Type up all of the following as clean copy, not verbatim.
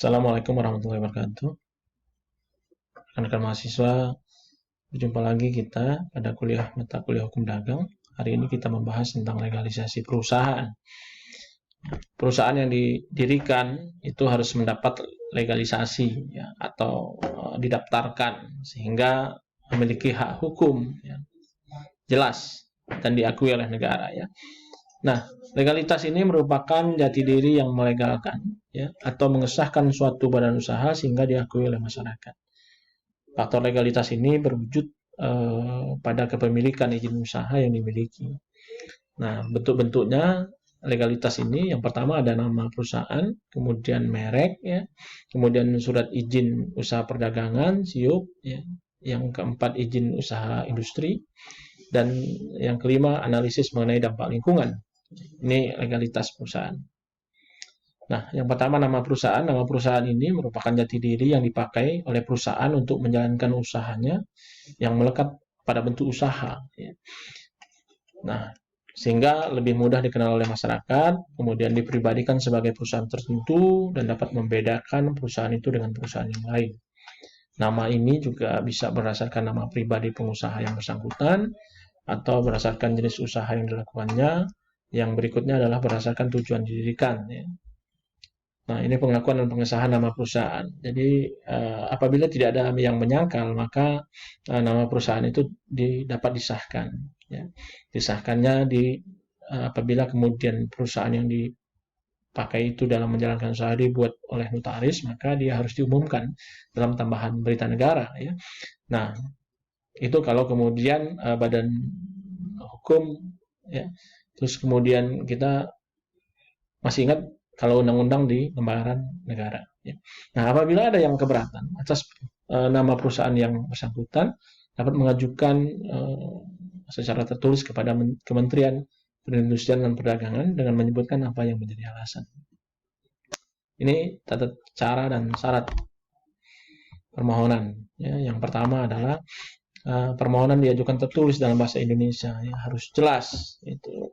Assalamualaikum warahmatullahi wabarakatuh. Rekan-rekan mahasiswa, berjumpa lagi kita pada mata kuliah hukum dagang. Hari ini kita membahas tentang legalisasi perusahaan. Perusahaan yang didirikan itu harus mendapat legalisasi ya, atau didaftarkan sehingga memiliki hak hukum ya, jelas dan diakui oleh negara ya. Nah, legalitas ini merupakan jati diri yang melegalkan ya, atau mengesahkan suatu badan usaha sehingga diakui oleh masyarakat. Faktor legalitas ini berwujud pada kepemilikan izin usaha yang dimiliki. Nah, bentuk-bentuknya legalitas ini yang pertama ada nama perusahaan, kemudian merek ya, kemudian surat izin usaha perdagangan (SIUP) ya, yang keempat izin usaha industri, dan yang kelima analisis mengenai dampak lingkungan. Ini legalitas perusahaan. Nah, yang pertama nama perusahaan. Nama perusahaan ini merupakan jati diri yang dipakai oleh perusahaan untuk menjalankan usahanya yang melekat pada bentuk usaha. Ya. Nah, sehingga lebih mudah dikenal oleh masyarakat, kemudian dipribadikan sebagai perusahaan tertentu dan dapat membedakan perusahaan itu dengan perusahaan yang lain. Nama ini juga bisa berdasarkan nama pribadi pengusaha yang bersangkutan atau berdasarkan jenis usaha yang dilakukannya. Yang berikutnya adalah berdasarkan tujuan didirikan. Ya. Nah, ini pengakuan dan pengesahan nama perusahaan. Jadi, apabila tidak ada yang menyangkal, maka nama perusahaan itu dapat disahkan. Ya. Disahkannya apabila kemudian perusahaan yang dipakai itu dalam menjalankan usaha dibuat oleh notaris, maka dia harus diumumkan dalam tambahan berita negara. Ya. Nah, itu kalau kemudian badan hukum, ya. Terus kemudian kita masih ingat kalau undang-undang di lembaran negara. Ya. Nah, apabila ada yang keberatan atas nama perusahaan yang bersangkutan, dapat mengajukan secara tertulis kepada Kementerian Perindustrian dan Perdagangan dengan menyebutkan apa yang menjadi alasan. Ini tata cara dan syarat permohonan. Ya. Yang pertama adalah permohonan diajukan tertulis dalam bahasa Indonesia, ya, harus jelas itu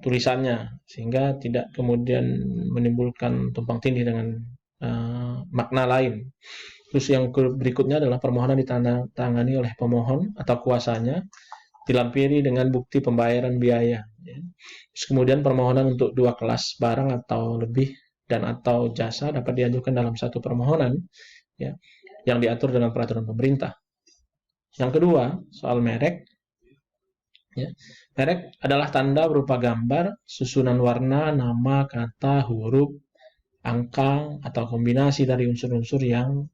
tulisannya sehingga tidak kemudian menimbulkan tumpang tindih dengan makna lain. Terus yang berikutnya adalah permohonan ditandatangani oleh pemohon atau kuasanya, dilampiri dengan bukti pembayaran biaya. Ya. Terus kemudian permohonan untuk dua kelas barang atau lebih dan atau jasa dapat diajukan dalam satu permohonan, ya, yang diatur dalam peraturan pemerintah. Yang kedua, soal merek. Ya. Merek adalah tanda berupa gambar, susunan warna, nama, kata, huruf, angka, atau kombinasi dari unsur-unsur yang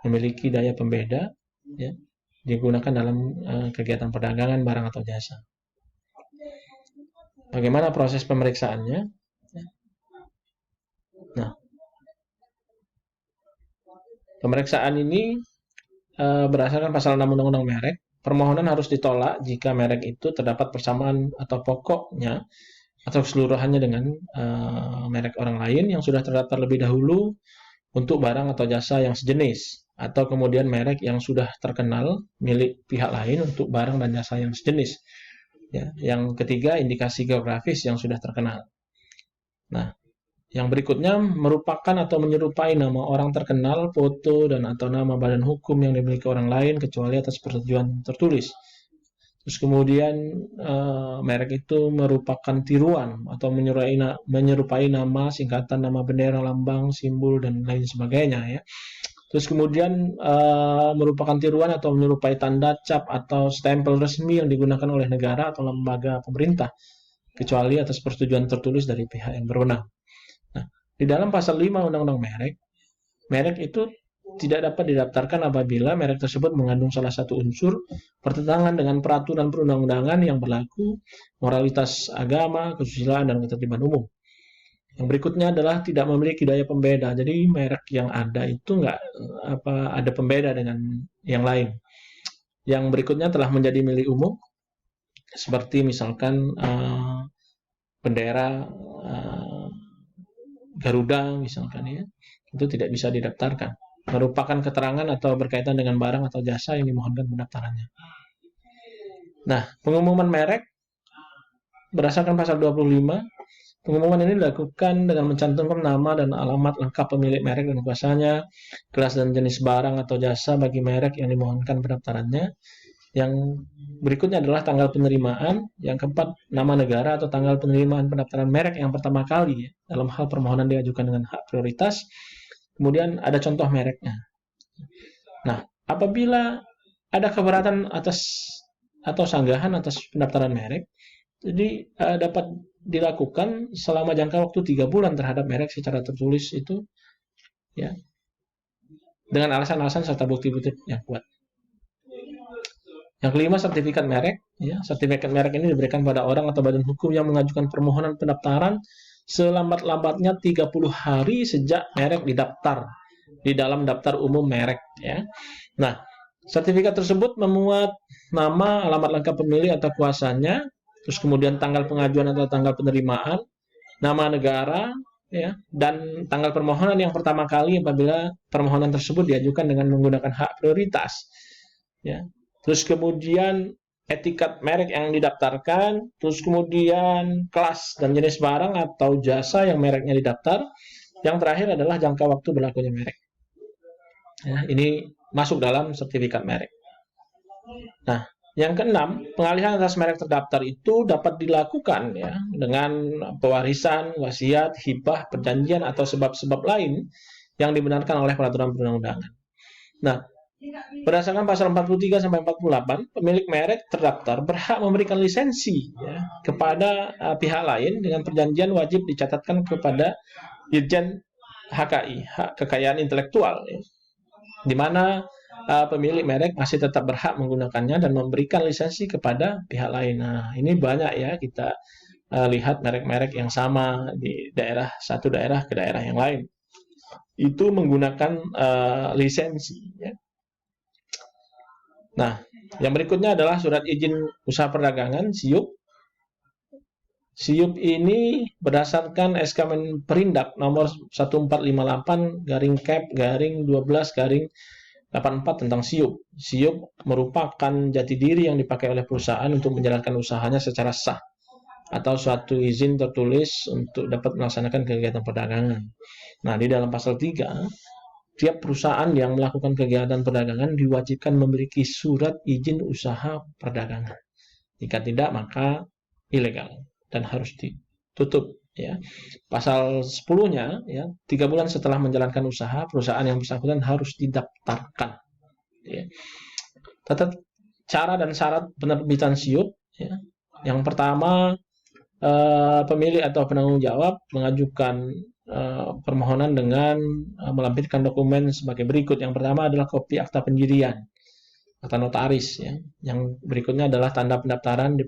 memiliki daya pembeda, ya, digunakan dalam kegiatan perdagangan barang atau jasa. Bagaimana proses pemeriksaannya? Nah, pemeriksaan ini berdasarkan pasal 6 Undang-Undang Merek. Permohonan harus ditolak jika merek itu terdapat persamaan atau pokoknya atau keseluruhannya dengan merek orang lain yang sudah terdaftar lebih dahulu untuk barang atau jasa yang sejenis, atau kemudian merek yang sudah terkenal milik pihak lain untuk barang dan jasa yang sejenis. Ya. Yang ketiga, indikasi geografis yang sudah terkenal. Nah, yang berikutnya merupakan atau menyerupai nama orang terkenal, foto, dan atau nama badan hukum yang dimiliki orang lain kecuali atas persetujuan tertulis. Terus kemudian merek itu merupakan tiruan atau menyerupai nama, singkatan, nama bendera, lambang, simbol, dan lain sebagainya. Ya. Terus kemudian merupakan tiruan atau menyerupai tanda cap atau stempel resmi yang digunakan oleh negara atau lembaga pemerintah kecuali atas persetujuan tertulis dari pihak yang berwenang. Di dalam pasal 5 Undang-Undang merek itu tidak dapat didaftarkan apabila merek tersebut mengandung salah satu unsur bertentangan dengan peraturan perundang-undangan yang berlaku, moralitas agama, kesusilaan, dan ketertiban umum. Yang berikutnya adalah tidak memiliki daya pembeda. Jadi merek yang ada itu ada pembeda dengan yang lain. Yang berikutnya telah menjadi milik umum, seperti misalkan bendera Garuda misalkan, ya, itu tidak bisa didaftarkan. Merupakan keterangan atau berkaitan dengan barang atau jasa yang dimohonkan pendaftarannya. Nah, pengumuman merek berdasarkan pasal 25, Pengumuman ini dilakukan dengan mencantumkan nama dan alamat lengkap pemilik merek dan kuasanya, kelas dan jenis barang atau jasa bagi merek yang dimohonkan pendaftarannya. Yang berikutnya adalah tanggal penerimaan. Yang keempat, nama negara atau tanggal penerimaan pendaftaran merek yang pertama kali dalam hal permohonan diajukan dengan hak prioritas. Kemudian ada contoh mereknya. Nah, apabila ada keberatan atas atau sanggahan atas pendaftaran merek, jadi dapat dilakukan selama jangka waktu 3 bulan terhadap merek secara tertulis itu, ya, dengan alasan-alasan serta bukti-bukti yang kuat. Yang kelima, sertifikat merek. Ya, sertifikat merek ini diberikan pada orang atau badan hukum yang mengajukan permohonan pendaftaran selambat-lambatnya 30 hari sejak merek didaftar di dalam daftar umum merek. Ya. Nah, sertifikat tersebut memuat nama, alamat lengkap pemilik atau kuasanya, terus kemudian tanggal pengajuan atau tanggal penerimaan, nama negara, ya, dan tanggal permohonan yang pertama kali apabila permohonan tersebut diajukan dengan menggunakan hak prioritas. Ya. Terus kemudian etiket merek yang didaftarkan, terus kemudian kelas dan jenis barang atau jasa yang mereknya didaftar. Yang terakhir adalah jangka waktu berlakunya merek. Ya, ini masuk dalam sertifikat merek. Nah, yang keenam, pengalihan atas merek terdaftar itu dapat dilakukan ya dengan pewarisan, wasiat, hibah, perjanjian atau sebab-sebab lain yang dibenarkan oleh peraturan perundang-undangan. Nah, berdasarkan pasal 43 sampai 48, pemilik merek terdaftar berhak memberikan lisensi ya, kepada pihak lain dengan perjanjian wajib dicatatkan kepada Dirjen HKI, hak kekayaan intelektual, ya, di mana pemilik merek masih tetap berhak menggunakannya dan memberikan lisensi kepada pihak lain. Nah, ini banyak ya kita lihat merek-merek yang sama di daerah satu daerah ke daerah yang lain. Itu menggunakan lisensi. Ya. Nah, yang berikutnya adalah surat izin usaha perdagangan (SIUP). SIUP ini berdasarkan SK Menperindak nomor 1458/Cap/12/84 tentang SIUP. SIUP merupakan jati diri yang dipakai oleh perusahaan untuk menjalankan usahanya secara sah atau suatu izin tertulis untuk dapat melaksanakan kegiatan perdagangan. Nah, di dalam pasal 3, tiap perusahaan yang melakukan kegiatan perdagangan diwajibkan memiliki surat izin usaha perdagangan. Jika tidak, maka ilegal dan harus ditutup. Ya. Pasal 10-nya, ya, 3 bulan setelah menjalankan usaha, perusahaan yang bersangkutan harus didaftarkan. Ya. Tata cara dan syarat penerbitan SIUP. Ya. Yang pertama, pemilik atau penanggung jawab mengajukan permohonan dengan melampirkan dokumen sebagai berikut. Yang pertama adalah kopi akta pendirian atau notaris. Ya. Yang berikutnya adalah tanda pendaftaran di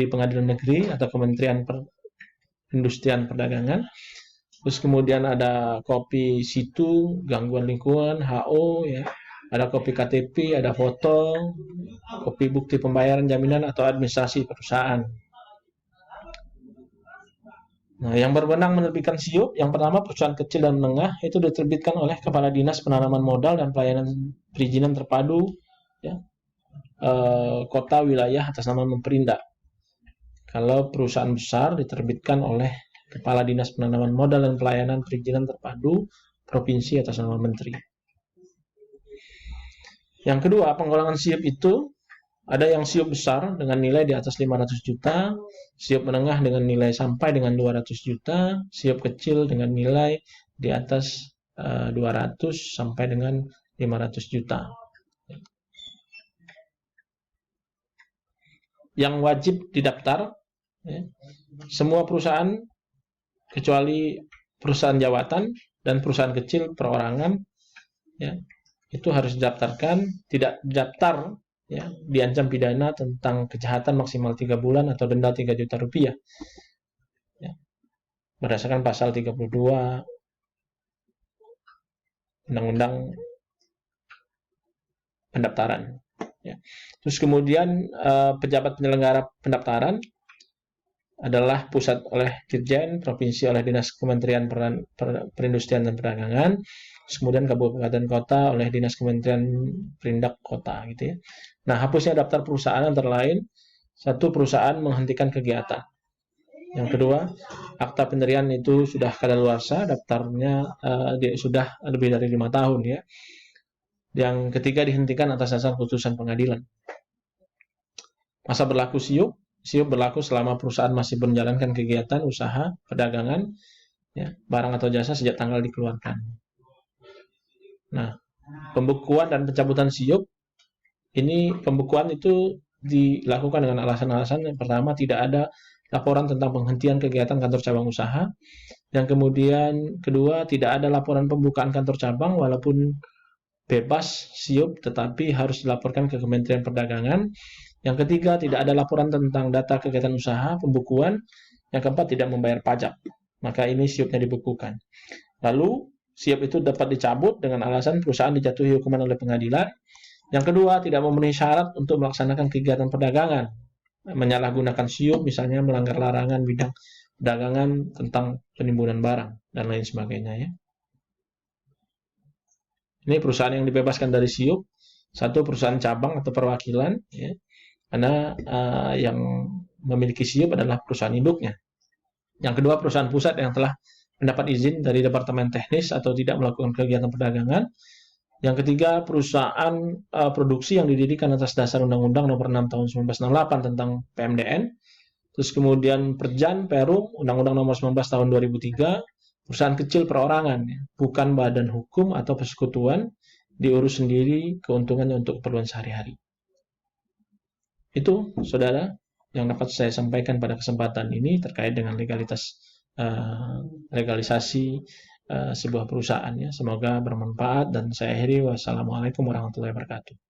pengadilan negeri atau Kementerian Perindustrian Perdagangan. Terus kemudian ada kopi situ, gangguan lingkungan, HO, ya. Ada kopi KTP, ada foto, kopi bukti pembayaran jaminan atau administrasi perusahaan. Nah, yang berwenang menerbitkan SIUP, yang pertama perusahaan kecil dan menengah itu diterbitkan oleh Kepala Dinas Penanaman Modal dan Pelayanan Perizinan Terpadu, ya, kota wilayah atas nama Memperindak. Kalau perusahaan besar diterbitkan oleh Kepala Dinas Penanaman Modal dan Pelayanan Perizinan Terpadu provinsi atas nama menteri. Yang kedua, penggolongan SIUP itu ada yang SIUP besar dengan nilai di atas 500 juta, SIUP menengah dengan nilai sampai dengan 200 juta, SIUP kecil dengan nilai di atas 200 sampai dengan 500 juta. Yang wajib didaftar, ya, semua perusahaan kecuali perusahaan jawatan dan perusahaan kecil perorangan, ya, itu harus didaftarkan. Tidak didaftar, ya, diancam pidana tentang kejahatan maksimal 3 bulan atau denda 3 juta rupiah. Ya. Berdasarkan pasal 32 Undang-Undang Pendaftaran. Ya. Terus kemudian pejabat penyelenggara pendaftaran adalah pusat oleh Dirjen, provinsi oleh Dinas Kementerian Perindustrian dan Perdagangan, kemudian kabupaten kota oleh Dinas Kementerian Perindak Kota, gitu ya. Nah, hapusnya daftar perusahaan antara lain, satu, perusahaan menghentikan kegiatan. Yang kedua, akta pendirian itu sudah kadaluarsa, daftarnya sudah lebih dari 5 tahun ya. Yang ketiga, dihentikan atas dasar putusan pengadilan. Masa berlaku SIUP berlaku selama perusahaan masih menjalankan kegiatan usaha perdagangan ya, barang atau jasa sejak tanggal dikeluarkan. Nah, pembukuan dan pencabutan SIUP ini, pembukuan itu dilakukan dengan alasan-alasan yang pertama, tidak ada laporan tentang penghentian kegiatan kantor cabang usaha. Yang kemudian kedua, tidak ada laporan pembukaan kantor cabang walaupun bebas SIUP tetapi harus dilaporkan ke Kementerian Perdagangan. Yang ketiga, tidak ada laporan tentang data kegiatan usaha, pembukuan. Yang keempat, tidak membayar pajak. Maka ini SIUP-nya dibukukan. Lalu, SIUP itu dapat dicabut dengan alasan perusahaan dijatuhi hukuman oleh pengadilan. Yang kedua, tidak memenuhi syarat untuk melaksanakan kegiatan perdagangan. Menyalahgunakan SIUP, misalnya melanggar larangan bidang perdagangan tentang penimbunan barang, dan lain sebagainya ya. Ini perusahaan yang dibebaskan dari SIUP, satu perusahaan cabang atau perwakilan, ya, karena yang memiliki SIUP adalah perusahaan induknya. Yang kedua, perusahaan pusat yang telah mendapat izin dari Departemen Teknis atau tidak melakukan kegiatan perdagangan. Yang ketiga, perusahaan produksi yang didirikan atas dasar Undang-Undang Nomor 6 Tahun 1968 tentang PMDN. Terus kemudian Perjan, Perum, Undang-Undang Nomor 19 Tahun 2003, perusahaan kecil perorangan, bukan badan hukum atau persekutuan, diurus sendiri keuntungannya untuk keperluan sehari-hari. Itu, saudara, yang dapat saya sampaikan pada kesempatan ini terkait dengan legalisasi sebuah perusahaan ya. Semoga bermanfaat dan saya akhiri. Wassalamualaikum warahmatullahi wabarakatuh.